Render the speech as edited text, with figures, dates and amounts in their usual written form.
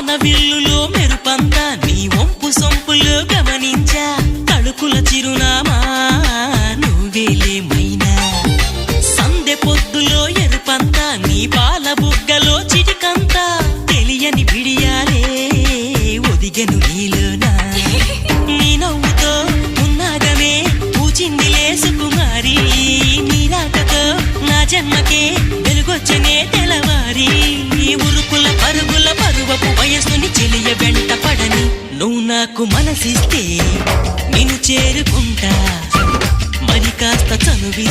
వాన విల్లులో మెరుపంతా నీ వంపు సొంపులో గమనించా తడుకుల చిరునామా నువ్వేలే మైనా సందె పొద్దులో ఎరుపంతా నీ పాల బుగ్గలో చిటికంతా తెలియని బిడియాలే ఒదిగెను నీలోనా నీ నవ్వుతో ఉన్నాగమే పూచిందిలే సుకుమారి నీ రాకతో నా జన్మకే వెలుగొచ్చనే తెలవారి ఉరుకుల పరుగుల పరువపు వయసుని చెలియ వెంట పడని నువ్వు నాకు మనసిస్తే నిన్ను చేరుకుంటా మరి కాస్త చనువి